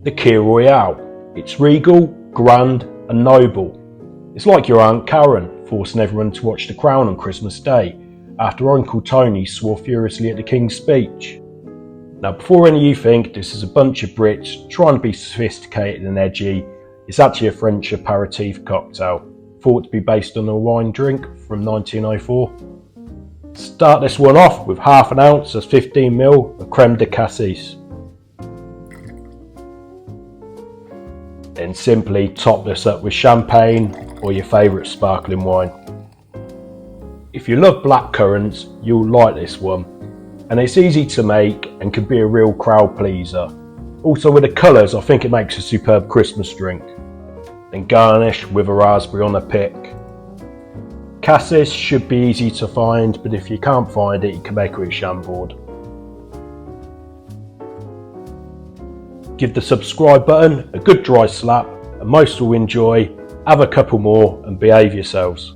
The Kir Royale. It's regal, grand and noble. It's like your Aunt Karen forcing everyone to watch The Crown on Christmas Day after Uncle Tony swore furiously at the King's speech. Now, before any of you think this is a bunch of Brits trying to be sophisticated and edgy, it's actually a French aperitif cocktail, thought to be based on a wine drink from 1904. Start this one off with half an ounce of 15ml of Creme De Cassis. Then simply top this up with champagne or your favourite sparkling wine. If you love blackcurrants, you'll like this one, and it's easy to make and can be a real crowd pleaser. Also with the colours, I think it makes a superb Christmas drink. Then garnish with a raspberry on a pick. Cassis should be easy to find, but if you can't find it, you can make it with Chambord. Give the subscribe button a good dry slap and most will enjoy. Have a couple more and behave yourselves.